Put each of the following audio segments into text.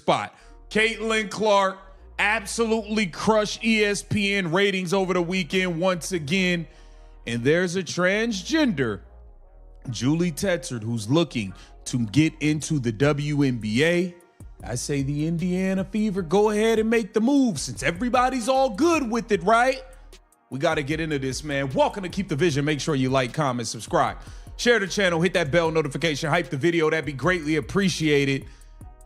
spot. Caitlin Clark absolutely crushed ESPN ratings over the weekend once again. And there's a transgender, Julie Tetzert, who's looking to get into the WNBA. I say the Indiana Fever, go ahead and make the move since everybody's all good with it, right? We got to get into this, man. Welcome to Keep the Vision. Make sure you like, comment, subscribe. Share the channel, hit that bell notification, hype the video. That'd be greatly appreciated.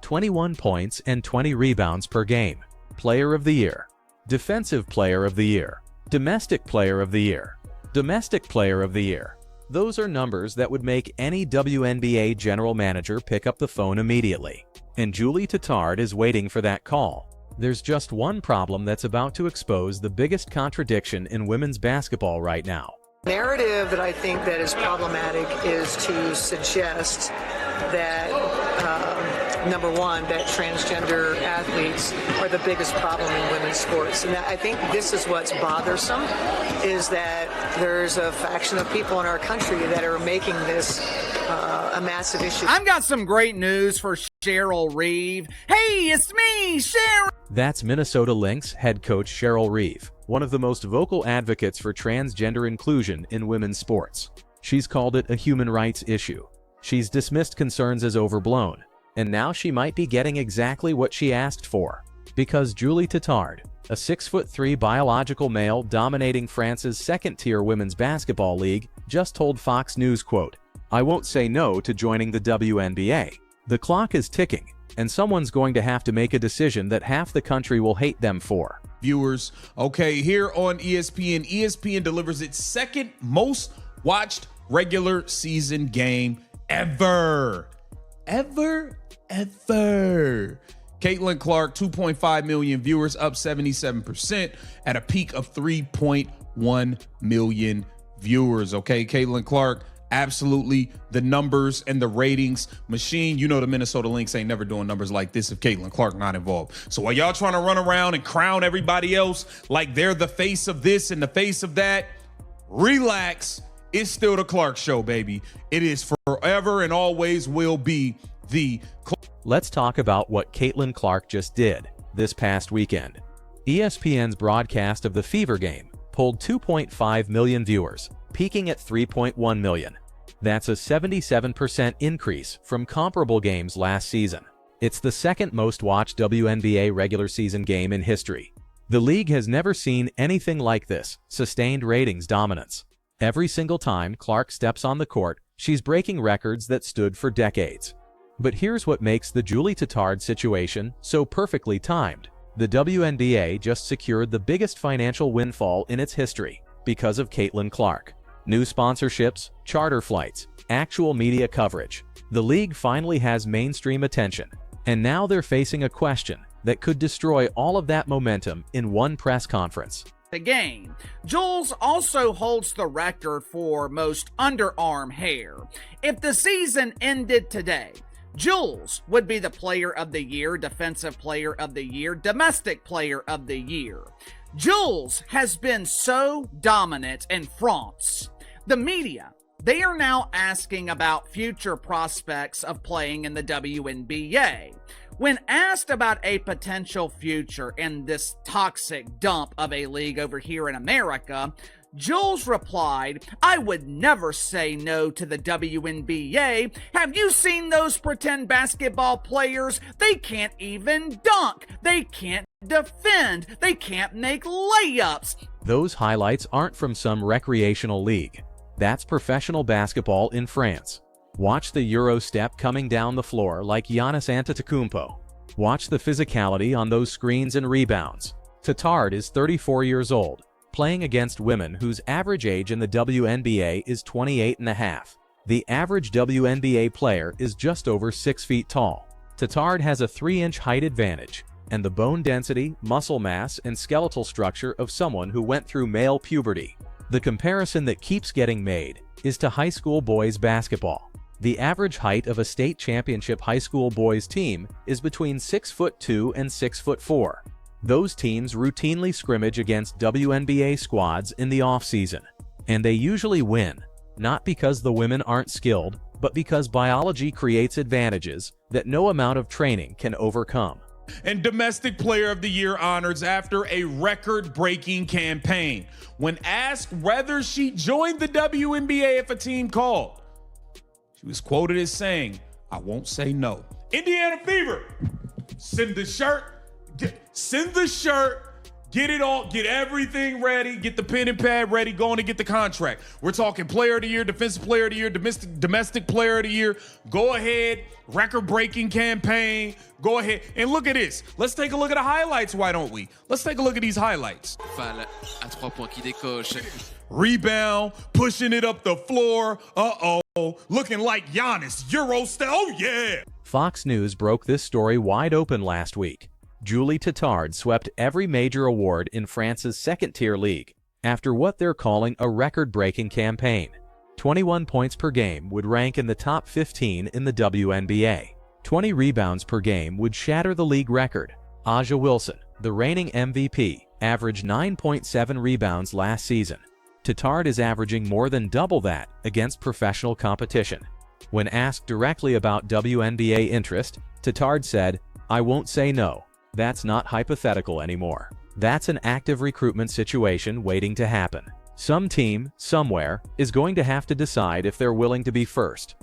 21 points and 20 rebounds per game. Player of the Year. Defensive Player of the Year. Domestic Player of the Year. Domestic Player of the Year. Those are numbers that would make any WNBA general manager pick up the phone immediately. And Julie Tetzert is waiting for that call. There's just one problem that's about to expose the biggest contradiction in women's basketball right now. Narrative that I think that is problematic is to suggest that, number one, that transgender athletes are the biggest problem in women's sports. And I think this is what's bothersome, is that there's a faction of people in our country that are making this a massive issue. I've got some great news for Cheryl Reeve. Hey, it's me, Cheryl! That's Minnesota Lynx head coach Cheryl Reeve, one of the most vocal advocates for transgender inclusion in women's sports. She's called it a human rights issue. She's dismissed concerns as overblown, and now she might be getting exactly what she asked for. Because Julie Tetzert, a 6'3" biological male dominating France's second-tier women's basketball league, just told Fox News, quote, "I won't say no to joining the WNBA. The clock is ticking, and someone's going to have to make a decision that half the country will hate them for." Viewers, okay, here on ESPN, ESPN delivers its second most watched regular season game ever. Ever. Caitlin Clark, 2.5 million viewers, up 77% at a peak of 3.1 million viewers. Okay, Caitlin Clark, absolutely the numbers and the ratings machine. You know the Minnesota Lynx ain't never doing numbers like this if Caitlin Clark not involved. So while y'all trying to run around and crown everybody else like they're the face of this and the face of that, relax. It's still the Clark Show, baby. It is forever and always will be the Let's talk about what Caitlin Clark just did this past weekend. ESPN's broadcast of the Fever game pulled 2.5 million viewers, peaking at 3.1 million. That's a 77% increase from comparable games last season. It's the second most watched WNBA regular season game in history. The league has never seen anything like this sustained ratings dominance. Every single time Clark steps on the court, she's breaking records that stood for decades. But here's what makes the Julie Tetzert situation so perfectly timed. The WNBA just secured the biggest financial windfall in its history because of Caitlin Clark. New sponsorships, charter flights, actual media coverage. The league finally has mainstream attention, and now they're facing a question that could destroy all of that momentum in one press conference. The game. Jules also holds the record for most underarm hair. If the season ended today, Jules would be the Player of the Year, Defensive Player of the Year, Domestic Player of the Year. Jules has been so dominant in France. The media, they are now asking about future prospects of playing in the WNBA. When asked about a potential future in this toxic dump of a league over here in America, Jules replied, "I would never say no to the WNBA. Have you seen those pretend basketball players? They can't even dunk. They can't defend. They can't make layups." Those highlights aren't from some recreational league. That's professional basketball in France. Watch the Euro step coming down the floor like Giannis Antetokounmpo. Watch the physicality on those screens and rebounds. Tetzert is 34 years old, playing against women whose average age in the WNBA is 28 and a half. The average WNBA player is just over 6 feet tall. Tetzert has a 3-inch height advantage and the bone density, muscle mass, and skeletal structure of someone who went through male puberty. The comparison that keeps getting made is to high school boys basketball. The average height of a state championship high school boys team is between 6'2" and 6'4". Those teams routinely scrimmage against WNBA squads in the offseason, and they usually win, not because the women aren't skilled, but because biology creates advantages that no amount of training can overcome. and Domestic Player of the Year honors after a record-breaking campaign. When asked whether she joined the WNBA if a team called, she was quoted as saying, "I won't say no." Indiana Fever, send the shirt, get it all, get everything ready, get the pen and pad ready, go on and get the contract. We're talking Player of the Year, Defensive Player of the Year, Domestic Player of the Year. Go ahead, record-breaking campaign. Go ahead and look at this. Let's take a look at the highlights, why don't we? Let's take a look at these highlights. Fall à 3 points qui décoche. Rebound, pushing it up the floor. Looking like Giannis, Euro style. Oh, yeah. Fox News broke this story wide open last week. Julie Titard swept every major award in France's second-tier league after what they're calling a record-breaking campaign. 21 points per game would rank in the top 15 in the WNBA. 20 rebounds per game would shatter the league record. Aja Wilson, the reigning MVP, averaged 9.7 rebounds last season. Titard is averaging more than double that against professional competition. When asked directly about WNBA interest, Titard said, "I won't say no. That's not hypothetical anymore. That's an active recruitment situation waiting to happen. Some team, somewhere, is going to have to decide if they're willing to be first."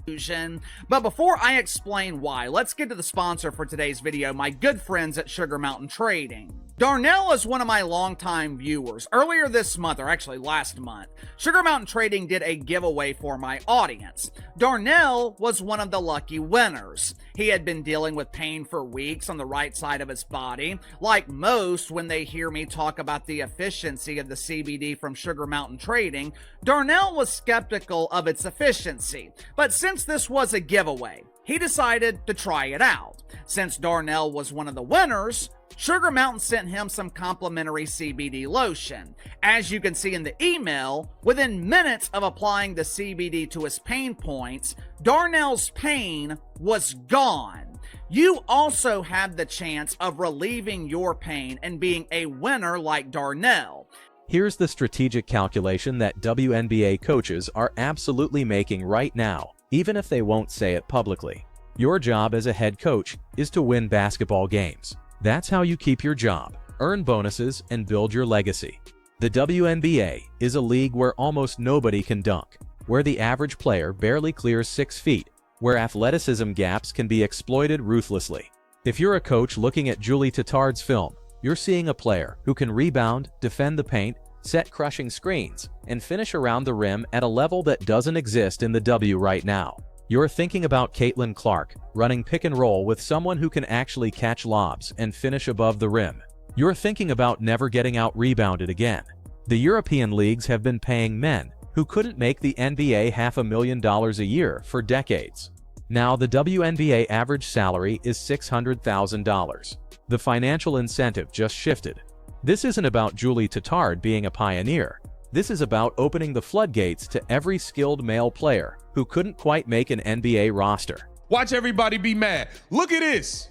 But before I explain why, let's get to the sponsor for today's video, my good friends at Sugar Mountain Trading. Darnell is one of my longtime viewers. Earlier this month, or actually last month, Sugar Mountain Trading did a giveaway for my audience. Darnell was one of the lucky winners. He had been dealing with pain for weeks on the right side of his body. Like most, when they hear me talk about the efficiency of the CBD from Sugar Mountain Trading, Darnell was skeptical of its efficiency. But since this was a giveaway, he decided to try it out. Since Darnell was one of the winners, Sugar Mountain sent him some complimentary CBD lotion. As you can see in the email, within minutes of applying the CBD to his pain points, Darnell's pain was gone. You also have the chance of relieving your pain and being a winner like Darnell. Here's the strategic calculation that WNBA coaches are absolutely making right now, even if they won't say it publicly. Your job as a head coach is to win basketball games. That's how you keep your job, earn bonuses, and build your legacy. The WNBA is a league where almost nobody can dunk, where the average player barely clears 6 feet, where athleticism gaps can be exploited ruthlessly. If you're a coach looking at Julie Titard's film, you're seeing a player who can rebound, defend the paint, set crushing screens, and finish around the rim at a level that doesn't exist in the W right now. You're thinking about Caitlin Clark running pick and roll with someone who can actually catch lobs and finish above the rim. You're thinking about never getting out-rebounded again. The European leagues have been paying men who couldn't make the NBA $500,000 a year for decades. Now the WNBA average salary is $600,000. The financial incentive just shifted. This isn't about Julie Titard being a pioneer. This is about opening the floodgates to every skilled male player who couldn't quite make an NBA roster. Watch everybody be mad. Look at this.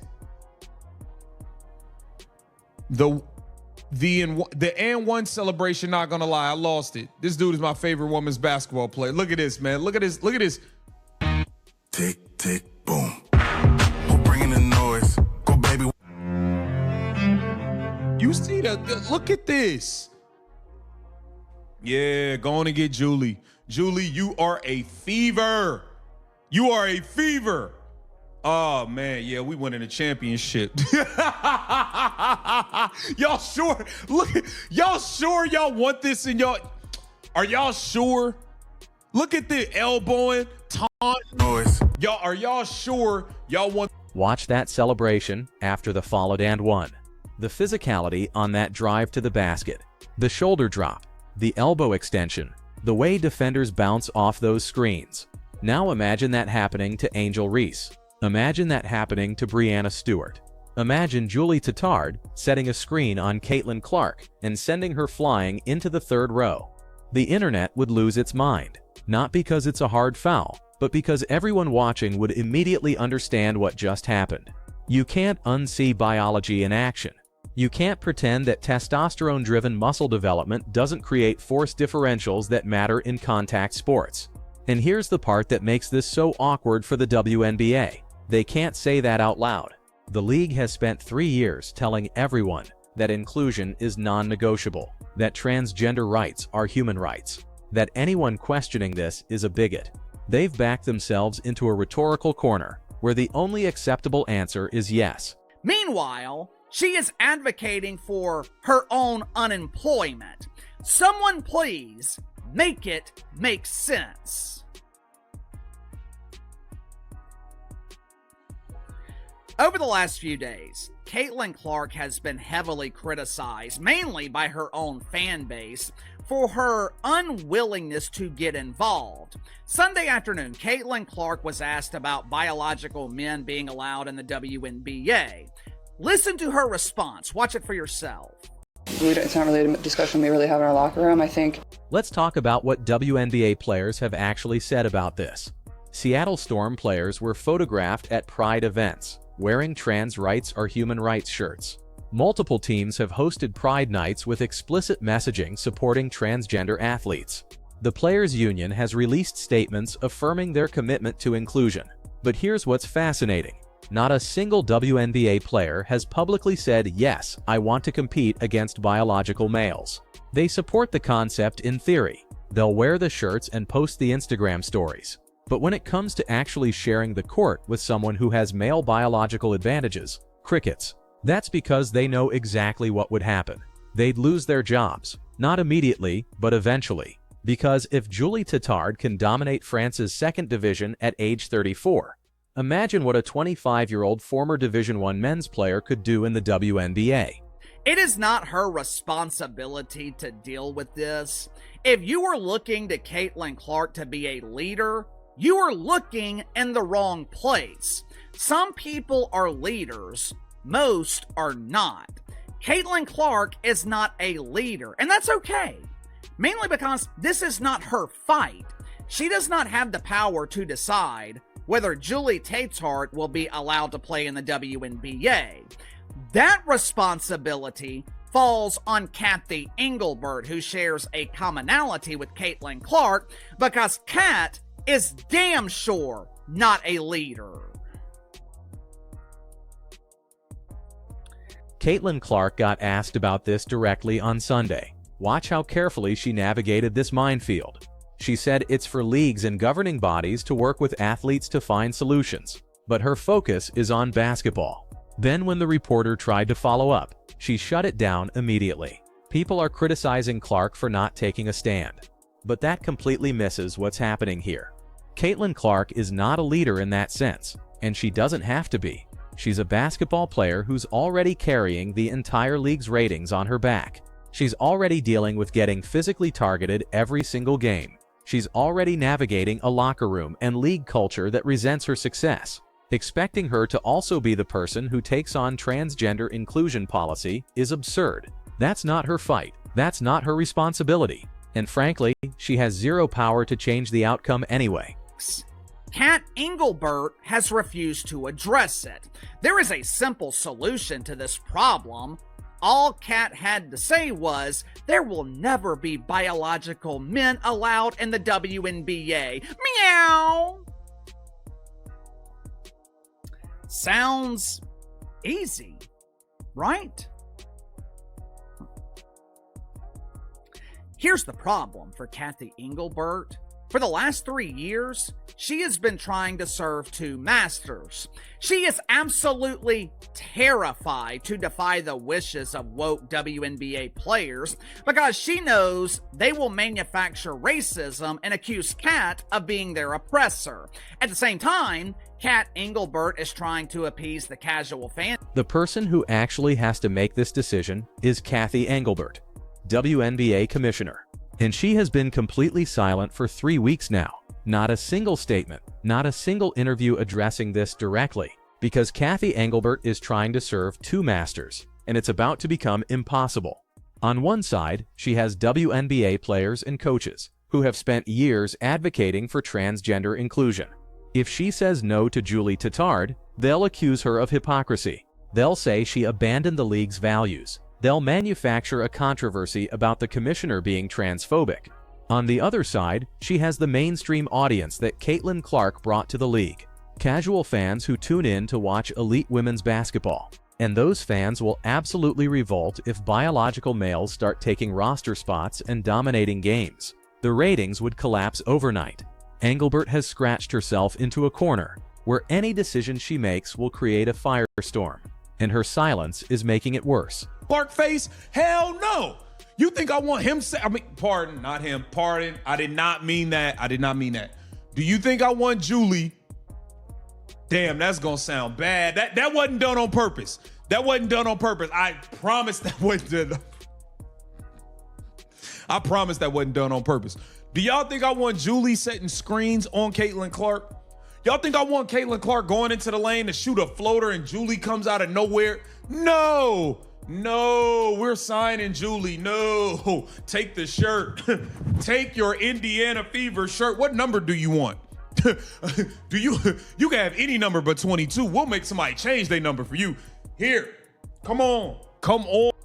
The and one celebration, not gonna lie, I lost it. This dude is my favorite women's basketball player. Look at this, man. Look at this. Look at this. Tick, tick, boom. We're bringing the noise. Go, baby. You see look at this. Yeah, go on and get Julie. Julie, you are a fever. You are a fever. Oh, man, yeah, we winning a championship. Y'all sure? Look, y'all sure y'all want this in y'all? Are y'all sure? Look at the elbowing, taunt. Noise. Are y'all sure y'all want? Watch that celebration after the followed and one. The physicality on that drive to the basket, the shoulder drop, the elbow extension, the way defenders bounce off those screens. Now imagine that happening to Angel Reese. Imagine that happening to Breanna Stewart. Imagine Julie Titard setting a screen on Caitlin Clark and sending her flying into the third row. The internet would lose its mind, not because it's a hard foul, but because everyone watching would immediately understand what just happened. You can't unsee biology in action. You can't pretend that testosterone-driven muscle development doesn't create force differentials that matter in contact sports. And here's the part that makes this so awkward for the WNBA. They can't say that out loud. The league has spent 3 years telling everyone that inclusion is non-negotiable, that transgender rights are human rights, that anyone questioning this is a bigot. They've backed themselves into a rhetorical corner where the only acceptable answer is yes. Meanwhile, she is advocating for her own unemployment. Someone please make it make sense. Over the last few days, Caitlin Clark has been heavily criticized, mainly by her own fan base, for her unwillingness to get involved. Sunday afternoon, Caitlin Clark was asked about biological men being allowed in the WNBA. Listen to her response. Watch it for yourself. It's not really a discussion we really have in our locker room, I think. Let's talk about what WNBA players have actually said about this. Seattle Storm players were photographed at Pride events, wearing trans rights are human rights shirts. Multiple teams have hosted Pride nights with explicit messaging supporting transgender athletes. The Players Union has released statements affirming their commitment to inclusion. But here's what's fascinating. Not a single WNBA player has publicly said, yes, I want to compete against biological males. They support the concept in theory. They'll wear the shirts and post the Instagram stories. But when it comes to actually sharing the court with someone who has male biological advantages, crickets. That's because they know exactly what would happen. They'd lose their jobs. Not immediately, but eventually. Because if Julie Titard can dominate France's second division at age 34, imagine what a 25-year-old former Division I men's player could do in the WNBA. It is not her responsibility to deal with this. If you are looking to Caitlin Clark to be a leader, you are looking in the wrong place. Some people are leaders, most are not. Caitlin Clark is not a leader, and that's okay. Mainly because this is not her fight. She does not have the power to decide whether Julie Titard will be allowed to play in the WNBA. That responsibility falls on Kathy Engelbert, who shares a commonality with Caitlin Clark, because Kat is damn sure not a leader. Caitlin Clark got asked about this directly on Sunday. Watch how carefully she navigated this minefield. She said it's for leagues and governing bodies to work with athletes to find solutions, but her focus is on basketball. Then when the reporter tried to follow up, she shut it down immediately. People are criticizing Clark for not taking a stand, but that completely misses what's happening here. Caitlin Clark is not a leader in that sense, and she doesn't have to be. She's a basketball player who's already carrying the entire league's ratings on her back. She's already dealing with getting physically targeted every single game. She's already navigating a locker room and league culture that resents her success. Expecting her to also be the person who takes on transgender inclusion policy is absurd. That's not her fight. That's not her responsibility. And frankly, she has zero power to change the outcome anyway. Kat Engelbert has refused to address it. There is a simple solution to this problem. All Kat had to say was, there will never be biological men allowed in the WNBA. Meow! Sounds easy, right? Here's the problem for Kathy Engelbert. For the last 3 years, she has been trying to serve 2 masters. She is absolutely terrified to defy the wishes of woke WNBA players because she knows they will manufacture racism and accuse Kat of being their oppressor. At the same time, Kat Engelbert is trying to appease the casual fan. The person who actually has to make this decision is Kathy Engelbert, WNBA commissioner. And she has been completely silent for 3 weeks now. Not a single statement, not a single interview addressing this directly, because Kathy Engelbert is trying to serve 2 masters, and it's about to become impossible. On one side, she has WNBA players and coaches who have spent years advocating for transgender inclusion. If she says no to Julie Titard, they'll accuse her of hypocrisy. They'll say she abandoned the league's values. They'll manufacture a controversy about the commissioner being transphobic. On the other side, she has the mainstream audience that Caitlin Clark brought to the league. Casual fans who tune in to watch elite women's basketball. And those fans will absolutely revolt if biological males start taking roster spots and dominating games. The ratings would collapse overnight. Engelbert has scratched herself into a corner where any decision she makes will create a firestorm, and her silence is making it worse. Clark face? Hell no. You think I want him pardon, not him. Pardon. I did not mean that. I did not mean that. Do you think I want Julie? Damn, that's gonna sound bad. That wasn't done on purpose. That wasn't done on purpose. I promise that wasn't done. I promise that wasn't done on purpose. Do y'all think I want Julie setting screens on Caitlin Clark? Y'all think I want Caitlin Clark going into the lane to shoot a floater and Julie comes out of nowhere? No, we're signing Julie. No, take the shirt. Take your Indiana Fever shirt. What number do you want? You can have any number but 22. We'll make somebody change their number for you. Here, come on.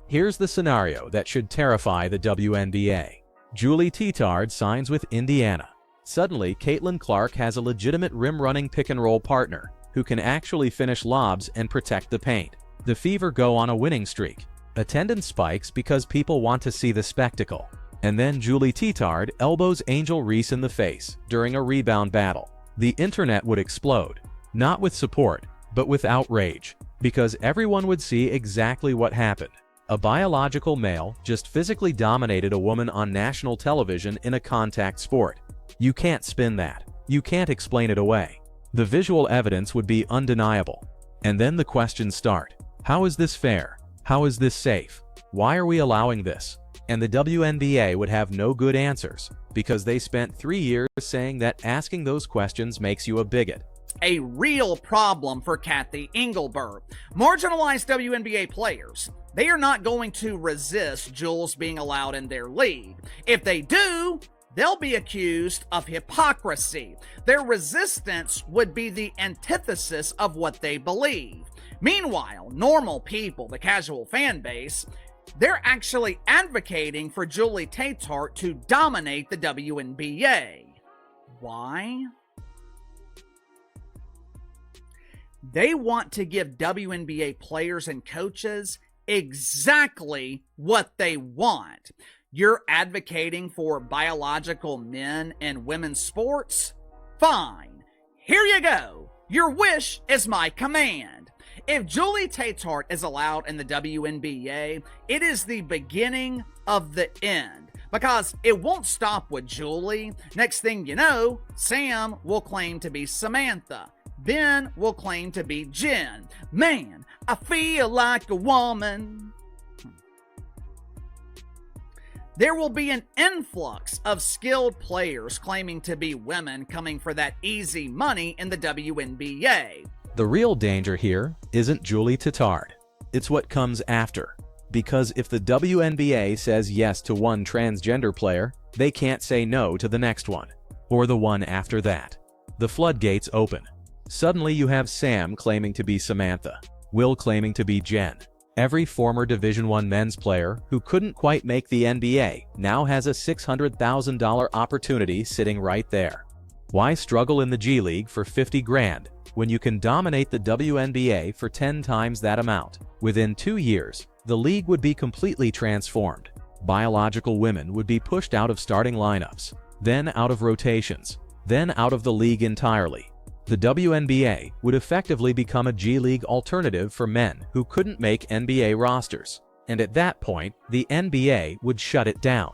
Here's the scenario that should terrify the WNBA. Julie Teetard signs with Indiana. Suddenly, Caitlin Clark has a legitimate rim-running pick-and-roll partner who can actually finish lobs and protect the paint. The Fever go on a winning streak. Attendance spikes because people want to see the spectacle. And then Julie Teetard elbows Angel Reese in the face during a rebound battle. The internet would explode, not with support, but with outrage, because everyone would see exactly what happened. A biological male just physically dominated a woman on national television in a contact sport. You can't spin that. You can't explain it away. The visual evidence would be undeniable. And then the questions start. How is this fair? How is this safe? Why are we allowing this? And the WNBA would have no good answers, because they spent 3 years saying that asking those questions makes you a bigot. A real problem for Kathy Engelbert. Marginalized WNBA players, they are not going to resist Jules being allowed in their league. If they do, they'll be accused of hypocrisy. Their resistance would be the antithesis of what they believe. Meanwhile, normal people, the casual fan base, they're actually advocating for Julie Teetard to dominate the WNBA. Why? They want to give WNBA players and coaches exactly what they want. You're advocating for biological men in women's sports? Fine. Here you go. Your wish is my command. If Julie Teetard is allowed in the WNBA, it is the beginning of the end. Because it won't stop with Julie. Next thing you know, Sam will claim to be Samantha. Ben will claim to be Jen. Man, I feel like a woman. There will be an influx of skilled players claiming to be women coming for that easy money in the WNBA. The real danger here isn't Julie Teetard. It's what comes after. Because if the WNBA says yes to one transgender player, they can't say no to the next one, or the one after that. The floodgates open. Suddenly you have Sam claiming to be Samantha, Will claiming to be Jen. Every former Division I men's player who couldn't quite make the NBA now has a $600,000 opportunity sitting right there. Why struggle in the G League for 50 grand when you can dominate the WNBA for 10 times that amount? Within 2 years, the league would be completely transformed. Biological women would be pushed out of starting lineups, then out of rotations, then out of the league entirely. The WNBA would effectively become a G League alternative for men who couldn't make NBA rosters. And at that point, the NBA would shut it down.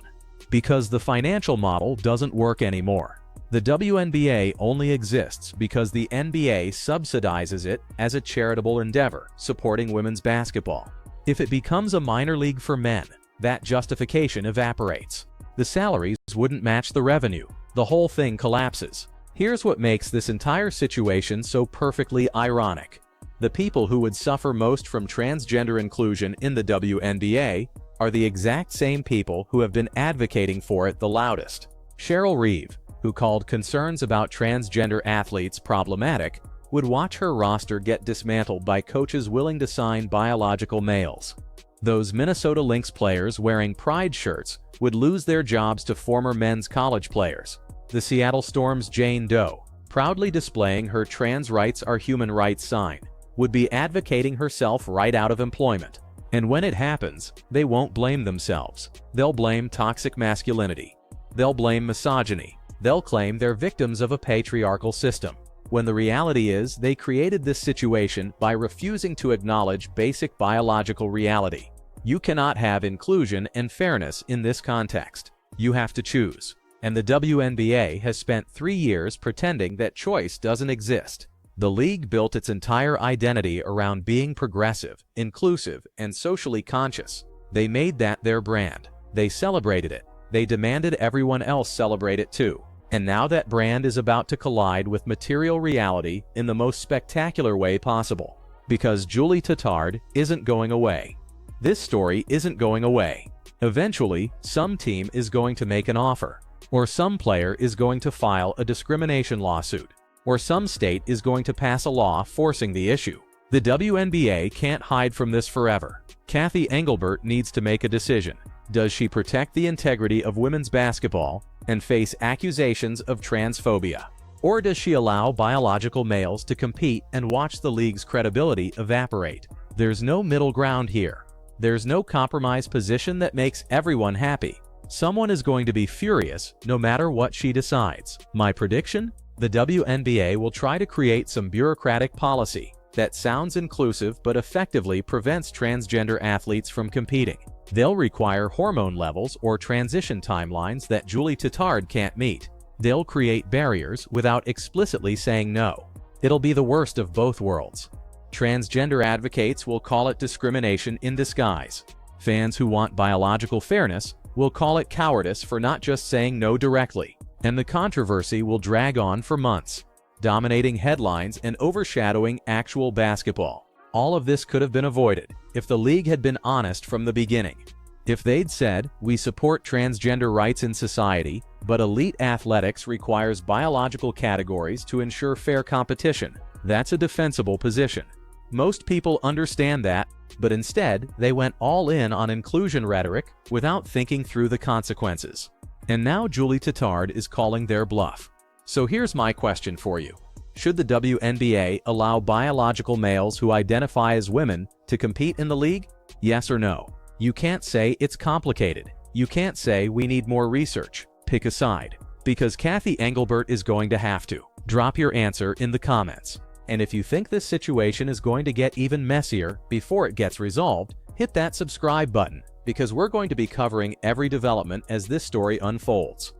Because the financial model doesn't work anymore. The WNBA only exists because the NBA subsidizes it as a charitable endeavor supporting women's basketball. If it becomes a minor league for men, that justification evaporates. The salaries wouldn't match the revenue. The whole thing collapses. Here's what makes this entire situation so perfectly ironic. The people who would suffer most from transgender inclusion in the WNBA are the exact same people who have been advocating for it the loudest. Cheryl Reeve, who called concerns about transgender athletes problematic, would watch her roster get dismantled by coaches willing to sign biological males. Those Minnesota Lynx players wearing pride shirts would lose their jobs to former men's college players. The Seattle Storm's Jane Doe proudly displaying her trans rights are human rights sign, would be advocating herself right out of employment. And when it happens, they won't blame themselves. They'll blame toxic masculinity. They'll blame misogyny. They'll claim they're victims of a patriarchal system, when the reality is they created this situation by refusing to acknowledge basic biological reality. You cannot have inclusion and fairness in this context. You have to choose. And the WNBA has spent 3 years pretending that choice doesn't exist. The league built its entire identity around being progressive, inclusive, and socially conscious. They made that their brand. They celebrated it. They demanded everyone else celebrate it too. And now that brand is about to collide with material reality in the most spectacular way possible. Because Julie Tattard isn't going away. This story isn't going away. Eventually, some team is going to make an offer, or some player is going to file a discrimination lawsuit, or some state is going to pass a law forcing the issue. The WNBA can't hide from this forever. Cathy Engelbert needs to make a decision. Does she protect the integrity of women's basketball and face accusations of transphobia? Or does she allow biological males to compete and watch the league's credibility evaporate? There's no middle ground here. There's no compromise position that makes everyone happy. Someone is going to be furious no matter what she decides. My prediction? The WNBA will try to create some bureaucratic policy that sounds inclusive but effectively prevents transgender athletes from competing. They'll require hormone levels or transition timelines that Julie Tattard can't meet. They'll create barriers without explicitly saying no. It'll be the worst of both worlds. Transgender advocates will call it discrimination in disguise. Fans who want biological fairness will call it cowardice for not just saying no directly. And the controversy will drag on for months, dominating headlines and overshadowing actual basketball. All of this could have been avoided if the league had been honest from the beginning. If they'd said, we support transgender rights in society, but elite athletics requires biological categories to ensure fair competition, that's a defensible position. Most people understand that, but instead, they went all in on inclusion rhetoric without thinking through the consequences. And now Julie Tattard is calling their bluff. So here's my question for you. Should the WNBA allow biological males who identify as women to compete in the league? Yes or no? You can't say it's complicated. You can't say we need more research. Pick a side. Because Cathy Engelbert is going to have to. Drop your answer in the comments. And if you think this situation is going to get even messier before it gets resolved, hit that subscribe button, because we're going to be covering every development as this story unfolds.